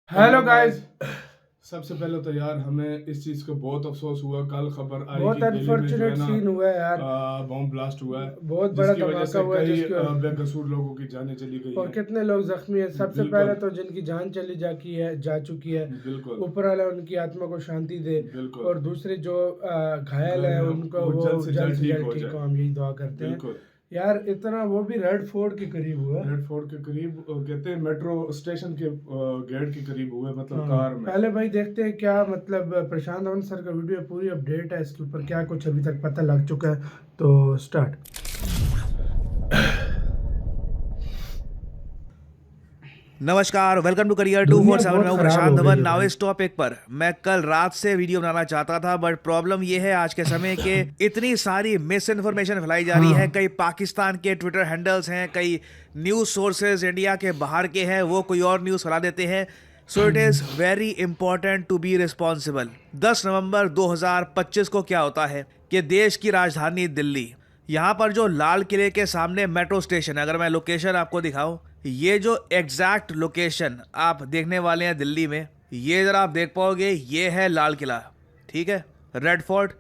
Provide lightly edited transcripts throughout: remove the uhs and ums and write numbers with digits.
Hello guys. सबसे पहले तो यार हमें इस चीज़ का बहुत अफसोस हुआ। कल खबर आई बहुत कि दिल्ली में जो है अनफॉर्चुनेट ना सीन हुआ है यार। बॉम्ब ब्लास्ट हुआ है, बहुत बड़ा जिसकी वजह धमाका से हुआ है कई जिसकी बेकसूर लोगों की जानें चली गई और हैं। कितने लोग जख्मी हैं। सबसे पहले बिल्कुल, तो जिनकी जान चली जा चुकी है, बिल्कुल, ऊपर वाला उनकी आत्मा को शांति दे। बिल्कुल। और दूसरे जो घायल घर है है उनको वो वो जल्द से जल्द जल्द से ठीक जल्द हो ठीक हो, जाए। हम यही दुआ करते हैं। बिल्कुल। यार इतना वो भी रेड फोर्ट के करीब हुआ। रेड फोर्ट के करीब कहते हैं मेट्रो स्टेशन के गेट के करीब हुए, मतलब हाँ, कार में। पहले भाई देखते हैं क्या मतलब प्रशांत अवन सर का वीडियो पूरी अपडेट है इसके ऊपर, क्या कुछ अभी तक पता लग चुका है। तो स्टार्ट। नमस्कार, वेलकम टू करियर दुनिया 247। बहुत मैं हूं खराब प्रशांत हो गई धवन। है नाउ भाई। इस टॉपिक पर मैं कल रात से वीडियो बनाना चाहता था, बट प्रॉब्लम यह है आज के समय के इतनी सारी मिस इन्फॉर्मेशन फैलाई जा रही है। हाँ, कई पाकिस्तान के ट्विटर हैंडल्स हैं, कई न्यूज सोर्सेज इंडिया के बाहर के हैं, वो कोई और न्यूज फैला देते हैं। So it is very important to be responsible. 10 नवंबर 2025 को क्या होता है कि देश की राजधानी दिल्ली, यहाँ पर जो लाल किले के सामने मेट्रो स्टेशन है, अगर मैं लोकेशन आपको दिखाऊं, ये जो एग्जैक्ट लोकेशन आप देखने वाले हैं दिल्ली में, ये जरा आप देख पाओगे, ये है लाल किला, ठीक है, रेड फोर्ट।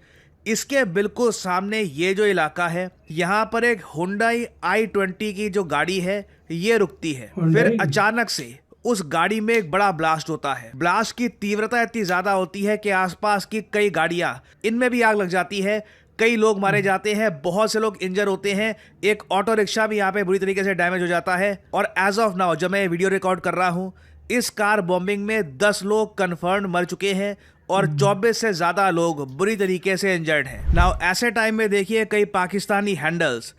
इसके बिल्कुल सामने ये जो इलाका है, यहाँ पर एक हुंडई i20 की जो गाड़ी है ये रुकती है। फिर हुंडई की। अचानक से उस गाड़ी में एक बड़ा ब्लास्ट होता है। ब्लास्ट की तीव्रता इतनी ज्यादा होती है कि आसपास की कई गाड़ियां, इनमें भी आग लग जाती है। कई लोग मारे जाते हैं, बहुत से लोग इंजर होते हैं। एक ऑटो रिक्शा भी यहाँ पे बुरी तरीके से डैमेज हो जाता है। और एज ऑफ नाउ जब मैं वीडियो रिकॉर्ड कर रहा हूँ, इस कार बॉम्बिंग में 10 लोग कंफर्म मर चुके हैं और 24 से ज्यादा लोग बुरी तरीके से इंजर्ड हैं। नाउ ऐसे टाइम में देखिए, कई पाकिस्तानी हैंडल्स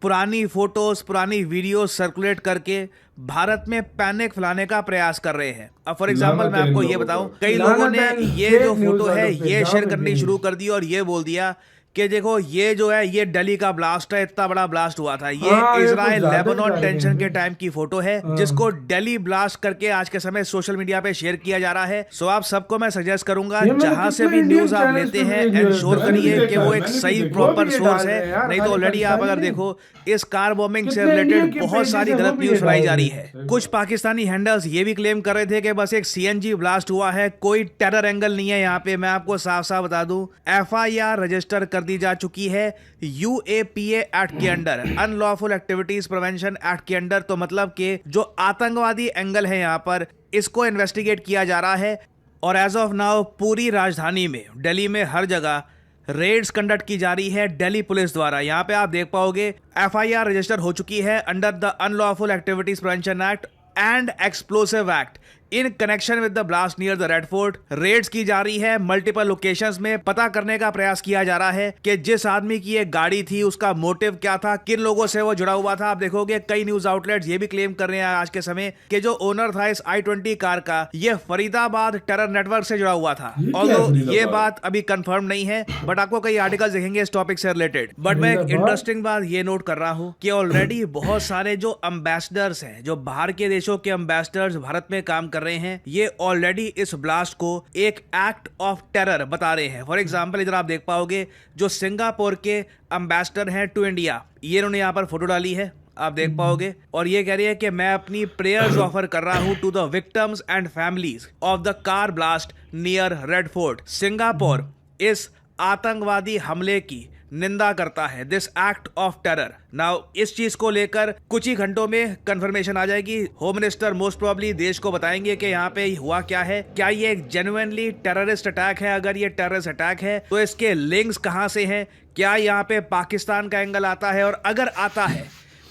पुरानी फोटोज, पुरानी वीडियो सर्कुलेट करके भारत में पैनिक फैलाने का प्रयास कर रहे हैं। अब फॉर एग्जांपल लानत मैं है इन आपको ये लोगों बताऊं, पर। कई लोगों लानत ने है ये जो फेक न्यूज फोटो है वालों पे, ये जहाँ शेयर पे करनी भी। शुरू कर दी और ये बोल दिया कि देखो ये जो है ये दिल्ली का ब्लास्ट है, इतना बड़ा ब्लास्ट हुआ था। ये हाँ, ये कुछ इजराइल ज्यादा ही लेबनान कर गए टेंशन के हैं। टाइम की फोटो है, हाँ, जिसको दिल्ली ब्लास्ट करके आज के समय सोशल मीडिया पे शेयर किया जा रहा है। सो आप सबको मैं सजेस्ट करूंगा, ये मैंने जहां से कितने भी इंडियन न्यूज आप चैनल्स लेते पे हैं वीडियो एंश्योर देखा मैंने भी करिए है। कि देखा वो है, एक मैंने भी सही देखा वो है। प्रॉपर भी ये सोर्स डाल है। रहे हैं यार, नहीं तो खाली ऑलरेडी आप पाकिस्तानी अगर नहीं। देखो, इस कार बॉम्बिंग से कितने इंडिया रिलेटेड के बहुत पेजेस सारी है वो गलत भी ये न्यूज फैलाई डाल जा रहे रही हैं। है। सही कुछ बात। पाकिस्तानी हैंडल्स ये भी क्लेम कर रहे थे कि बस एक सीएनजी ब्लास्ट हुआ है, कोई टेरर एंगल नहीं है यहाँ पे। मैं आपको साफ साफ बता दूं, एफआईआर रजिस्टर कर दी जा चुकी है यूएपीए एक्ट के under, unlawful activities prevention act के अंडर। तो मतलब कि जो आतंकवादी एंगल है यहाँ पर, इसको इन्वेस्टिगेट किया जा रहा है। और एज ऑफ नाउ पूरी राजधानी में, दिल्ली में हर जगह रेड्स कंडक्ट की जा रही है दिल्ली पुलिस द्वारा। यहाँ पे आप देख पाओगे एफआईआर रजिस्टर हो चुकी है under the unlawful activities prevention act and explosive act in connection with the blast near the Red Fort. Raids की जा रही है मल्टीपल लोकेशंस में, पता करने का प्रयास किया जा रहा है कि जिस आदमी की एक गाड़ी थी उसका मोटिव क्या था, किन लोगों से वो जुड़ा हुआ था। आप देखोगे कई न्यूज आउटलेट्स ये भी क्लेम कर रहे हैं आज के समय कि जो ओनर था इस i20 कार का, ये फरीदाबाद टेरर नेटवर्क से जुड़ा हुआ था। ये क्या है ऑल्दो ये फरीदाबाद? बात अभी कंफर्म नहीं है, बट आपको कई आर्टिकल्स दिखेंगे इस टॉपिक से रिलेटेड। बट मैं एक फरीदाबाद। इंटरेस्टिंग बात ये नोट कर रहा हूं कि ऑलरेडी बहुत सारे जो एम्बेसडर्स हैं, जो बाहर के देशों के एम्बेसडर्स भारत में काम कर रहे हैं, ये ऑलरेडी इस ब्लास्ट को एक एक्ट ऑफ टेरर बता रहे हैं। फॉर एग्जांपल इधर आप देख पाओगे जो सिंगापुर के एम्बेसडर हैं टू इंडिया, ये इन्होंने यहाँ पर फोटो डाली है, आप देख पाओगे। और ये कह रही है कि मैं अपनी प्रेयर्स ऑफर कर रहा हूं to the victims and families of the car blast near Red Fort. Singapore इस आतंकवादी हमले की निंदा करता है, this act of terror. Now इस चीज को लेकर कुछ ही घंटों में कंफर्मेशन आ जाएगी। होम मिनिस्टर मोस्ट प्रोबेबली देश को बताएंगे कि यहाँ पे हुआ क्या है, क्या ये एक जेन्युइनली टेररिस्ट अटैक है। अगर ये टेररिस्ट अटैक है तो इसके लिंक्स कहां से हैं, क्या यहाँ पे पाकिस्तान का एंगल आता है, और अगर आता है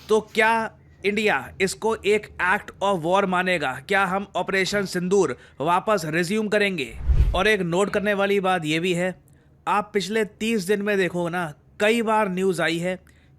तो क्या इंडिया इसको एक एक्ट ऑफ वॉर मानेगा, क्या हम ऑपरेशन सिंदूर वापस रिज्यूम करेंगे। और एक नोट करने वाली बात यह भी है, आप पिछले 30 दिन में देखो ना, कई बार न्यूज़ आई है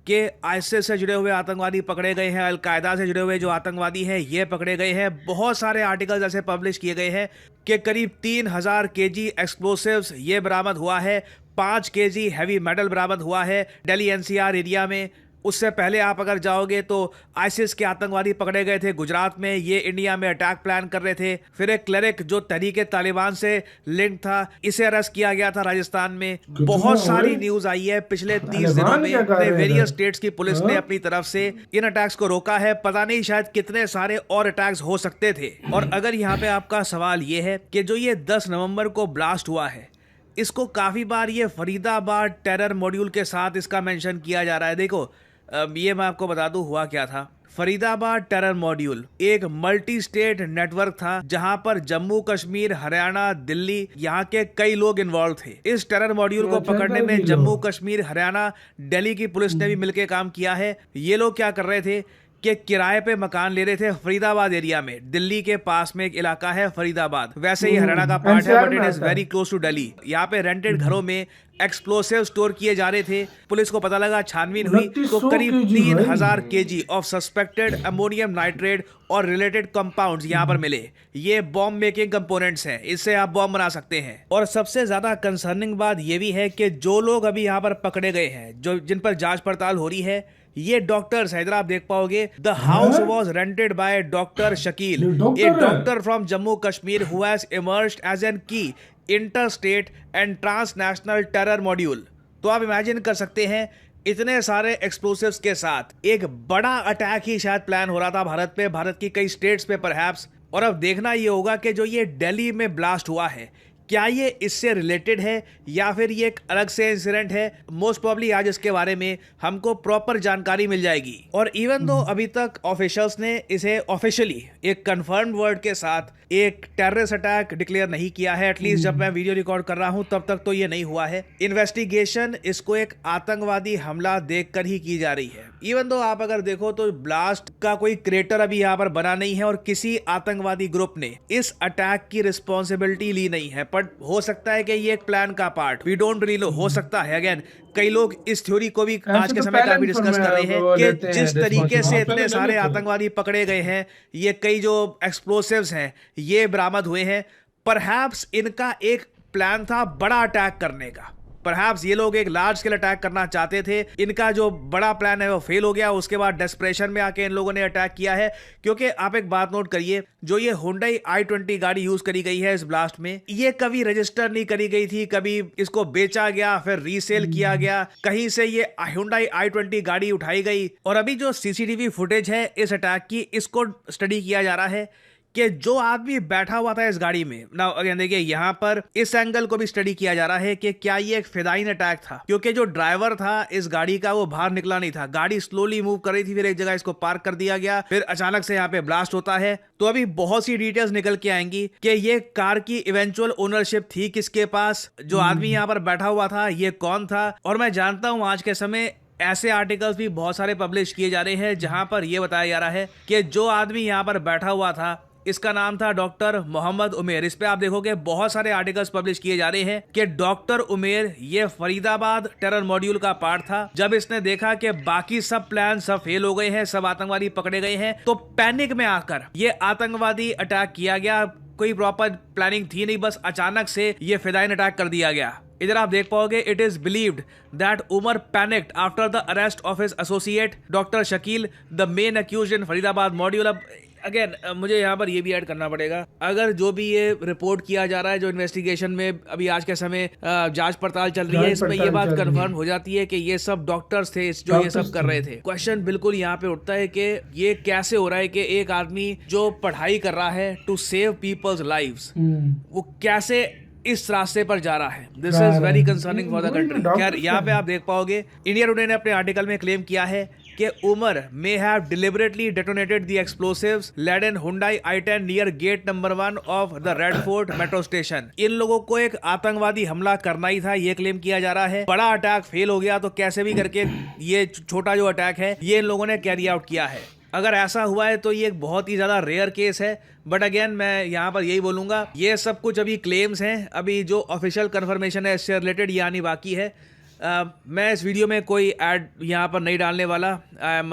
कि आईएसआईएस से जुड़े हुए आतंकवादी पकड़े गए हैं, अलकायदा से जुड़े हुए जो आतंकवादी हैं ये पकड़े गए हैं। बहुत सारे आर्टिकल्स ऐसे पब्लिश किए गए हैं कि करीब 3000 केजी एक्सप्लोसिव्स ये बरामद हुआ है, 5 केजी हैवी मेटल बरामद हुआ है दिल्ली एनसीआर एरिया में। उससे पहले आप अगर जाओगे तो आईसिस के आतंकवादी पकड़े गए थे गुजरात में, ये इंडिया में अटैक प्लान कर रहे थे। फिर एक क्लरिक जो तहरीके तालिबान से लिंक था, इसे अरेस्ट किया गया था राजस्थान में। बहुत सारी न्यूज आई है पिछले 30 दिनों में। वेरियस स्टेट्स की पुलिस ने अपनी तरफ से इन अटैक्स को रोका है। पता नहीं शायद कितने सारे और अटैक्स हो सकते थे। और अगर यहाँ पे आपका सवाल ये है कि जो ये 10 नवंबर को ब्लास्ट हुआ है, इसको काफी बार ये फरीदाबाद टेरर मॉड्यूल के साथ इसका मेंशन किया जा रहा है। देखो ये मैं आपको बता दूं हुआ क्या था। फरीदाबाद टेरर मॉड्यूल एक मल्टी स्टेट नेटवर्क था जहां पर जम्मू कश्मीर, हरियाणा, दिल्ली, यहाँ के कई लोग इन्वॉल्व थे। इस टेरर मॉड्यूल को पकड़ने में जम्मू कश्मीर, हरियाणा, दिल्ली की पुलिस ने भी मिलकर काम किया है। ये लोग क्या कर रहे थे कि किराए पे मकान ले रहे थे फरीदाबाद एरिया में। दिल्ली के पास में एक इलाका है फरीदाबाद, वैसे ही हरियाणा का पार्ट है, but it is very close to Delhi. यहाँ पे रेंटेड घरों में एक्सप्लोसिव स्टोर किए जा रहे थे। पुलिस को पता लगा, छानबीन हुई तो करीब 3000 KG of suspected ammonium nitrate और रिलेटेड कंपाउंड्स यहाँ पर मिले। ये बॉम्ब मेकिंग कंपोनेंट्स हैं, इससे आप बॉम्ब बना सकते हैं। और सबसे ज्यादा कंसर्निंग बात ये भी है कि जो लोग अभी यहाँ पर पकड़े गए हैं, जो जिन पर जांच पड़ताल हो रही है, ये डॉक्टर्स है। इधर आप देख पाओगे, the house was rented by doctor Shakeel, a doctor from Jammu Kashmir who has emerged as an key interstate and transnational terror module. तो आप इमेजिन कर सकते हैं, इतने सारे एक्सप्लोसिव्स के साथ एक बड़ा अटैक ही शायद प्लान हो रहा था भारत पे, भारत की कई स्टेट्स पे परहैप्स। और अब देखना ये होगा कि जो ये दिल्ली में ब्लास्ट हुआ है, क्या ये इससे रिलेटेड है या फिर ये एक अलग से इंसिडेंट है। मोस्ट प्रॉब्ली आज इसके बारे में हमको प्रॉपर जानकारी मिल जाएगी। और इवन दो अभी तक ऑफिशियल्स ने इसे ऑफिशियली एक कंफर्म्ड वर्ड के साथ एक टेररिस्ट अटैक डिक्लेयर नहीं किया है। एटलीस्ट जब मैं वीडियो रिकॉर्ड कर रहा हूं तब तक तो ये नहीं हुआ है। इन्वेस्टिगेशन इसको एक आतंकवादी हमला देखकर ही की जा रही है। इवन दो आप अगर देखो तो ब्लास्ट का कोई क्रेटर अभी यहाँ पर बना नहीं है और किसी आतंकवादी ग्रुप ने इस अटैक की रिस्पॉन्सिबिलिटी ली नहीं है। बट हो सकता है कि ये एक प्लान का part, we don't really know, हो सकता है। अगेन कई लोग इस थ्योरी को भी आज के समय काफी डिस्कस कर रहे हैं कि जिस तरीके से इतने सारे आतंकवादी पकड़े गए हैं, ये कई जो एक्सप्लोसिव्स हैं ये बरामद हुए हैं, परहैप्स इनका एक प्लान था बड़ा अटैक करने का। परहैप्स ये लोग एक लार्ज स्केल अटैक करना चाहते थे। इनका जो बड़ा प्लान है वो फेल हो गया। उसके बाद डेस्परेशन में आके इन लोगों ने अटैक किया है। क्योंकि आप एक बात नोट करिए, जो ये Hyundai i20 गाड़ी यूज करी गई है इस ब्लास्ट में, ये कभी रजिस्टर नहीं करी गई थी, कभी इसको बेचा गया, फिर रीसेल किया गया, कहीं से ये Hyundai i20 गाड़ी उठाई गई। और अभी जो सीसीटीवी फुटेज है इस अटैक की, इसको स्टडी किया जा रहा है कि जो आदमी बैठा हुआ था इस गाड़ी में। ना अगेन देखिए, यहाँ पर इस एंगल को भी स्टडी किया जा रहा है कि क्या ये एक फिदाइन अटैक था, क्योंकि जो ड्राइवर था इस गाड़ी का वो बाहर निकला नहीं था। गाड़ी स्लोली मूव कर रही थी, फिर एक जगह इसको पार्क कर दिया गया, फिर अचानक से यहाँ पे ब्लास्ट होता है। तो अभी बहुत सी डिटेल्स निकल के आएंगी कि ये कार की इवेंचुअल ओनरशिप थी किसके पास, जो आदमी यहाँ पर बैठा हुआ था ये कौन था। और मैं जानता हूँ आज के समय ऐसे आर्टिकल्स भी बहुत सारे पब्लिश किए जा रहे हैं जहां पर यह बताया जा रहा है कि जो आदमी यहां पर बैठा हुआ था इसका नाम था डॉक्टर मोहम्मद उमेर। इस पे आप देखोगे बहुत सारे आर्टिकल्स पब्लिश किए जा रहे हैं कि डॉक्टर उमेर ये फरीदाबाद टेरर मॉड्यूल का पार्ट था। जब इसने देखा कि बाकी सब प्लान सब फेल हो गए हैं, सब आतंकवादी पकड़े गए हैं, तो पैनिक में आकर ये आतंकवादी अटैक किया गया। कोई प्रॉपर प्लानिंग थी नहीं, बस अचानक से ये फिदाइन अटैक कर दिया गया। इधर आप देख पाओगे, it is believed that Umar panicked after the arrest of his associate doctor Shakeel, the main accused in Faridabad module. अब अगेन मुझे यहाँ पर ये भी ऐड करना पड़ेगा, अगर जो भी ये रिपोर्ट किया जा रहा है, जो इन्वेस्टिगेशन में अभी आज के समय जांच पड़ताल चल रही है, इसमें ये बात कंफर्म हो जाती है कि ये सब डॉक्टर्स थे जो ये सब कर रहे थे। क्वेश्चन बिल्कुल यहाँ पे उठता है कि ये कैसे हो रहा है कि एक आदमी जो पढ़ाई कर रहा है टू सेव पीपल्स लाइव्स, वो कैसे इस रास्ते पर जा रहा है। This is very concerning for the country. खैर यहाँ पे आप देख पाओगे, इंडिया टुडे ने अपने आर्टिकल में क्लेम किया है कि Umar may have deliberately detonated the explosives led in Hyundai i10 near gate number 1 of the Red Fort metro station। इन लोगों को एक आतंकवादी हमला करना ही था, ये क्लेम किया जा रहा है। बड़ा अटैक फेल हो गया तो कैसे भी करके ये छोटा जो अटैक है ये इन लोगों ने कैरी आउट किया है। अगर ऐसा हुआ है तो ये एक बहुत ही ज्यादा रेयर केस है। बट अगेन मैं यहाँ पर यही बोलूंगा, ये सब कुछ अभी क्लेम्स हैं, अभी जो ऑफिशियल कंफर्मेशन है इससे रिलेटेड ये आनी बाकी है। मैं इस वीडियो में कोई ऐड यहाँ पर नहीं डालने वाला। I am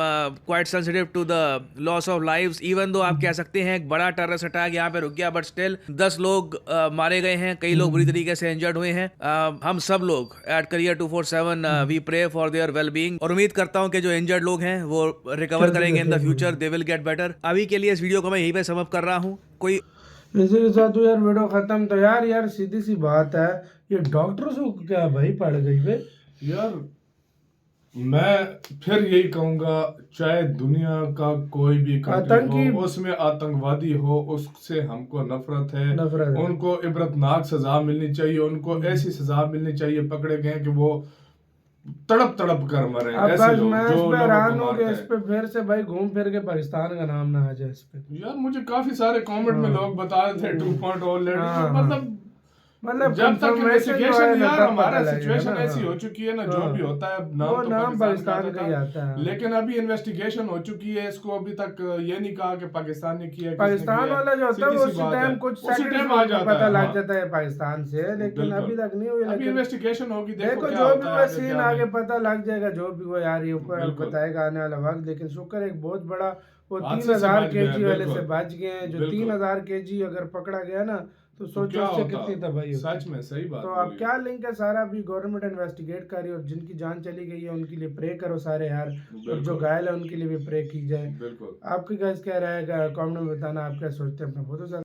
quite sensitive to the loss of lives. Even though आप कह सकते हैं एक बड़ा टेररिस्ट अटैक यहाँ पे रुक गया, बट स्टिल 10 लोग मारे गए हैं, कई लोग बुरी तरीके से इंजर्ड हुए हैं। हम सब लोग at career 247 we pray for their well being, और उम्मीद करता हूँ कि जो इंजर्ड लोग हैं वो रिकवर करेंगे in the future, they will get better. अभी के लिए इस वीडियो को मैं यहीं पे सम अप कर रहा हूँ। कोई इसी के साथ यार वीडियो खत्म। तो यार सीधी सी बात है, ये डॉक्टर्स को क्या भाई पड़ गई बे यार। मैं फिर यही कहूंगा, चाहे दुनिया का कोई भी कंट्री हो, उसमें आतंकवादी हो, उससे हमको नफरत है। उनको इबरतनाक सजा मिलनी चाहिए, उनको ऐसी सजा मिलनी चाहिए, पकड़े गए कि वो तड़प कर मरे। ऐसे लोग जो लोगों को इस पे फिर से भाई घूम फिर के पाकिस्तान का नाम ना आ जाए इस पे। यार मुझे काफी सारे कमेंट में लोग बता रहे थे 2.0 ऑलरेडी। मतलब जब तक इन्वेस्टिगेशन, यार हमारा सिचुएशन ऐसी हो चुकी है ना, जो भी होता है नाम पाकिस्तान का ही आता है, लेकिन अभी इन्वेस्टिगेशन हो चुकी है। इसको अभी तक ये नहीं कहा कि पाकिस्तान ने किया, पाकिस्तान वाला जो होता है वो उसी टाइम कुछ सेकंड आ जाता है, पता लग जाता है पाकिस्तान से, लेकिन अभी तक नहीं हुई। अभी इन्वेस्टिगेशन होगी, देखो जो भी वो सीन आगे पता लग जाएगा, जो भी वो यार ये ऊपर बताएगा आने वाला वक्त। लेकिन शुक्र एक बहुत बड़ा वो 3000 kg वाले से बच गए हैं। जो 3000 kg अगर पकड़ा गया ना, तो सोचो उससे कितनी तबाही होगी। सच में सही बात। तो अब क्या लिंक है, सारा अभी गवर्नमेंट इन्वेस्टिगेट कर रही है, और जिनकी जान चली गई है उनके लिए प्रे करो सारे यार, और जो घायल है उनके लिए भी प्रे की जाए। बिल्कुल। आपकी गाइस क्या रहेगा कमेंट में बताना, आप क्या सोचते हैं अपना बहुत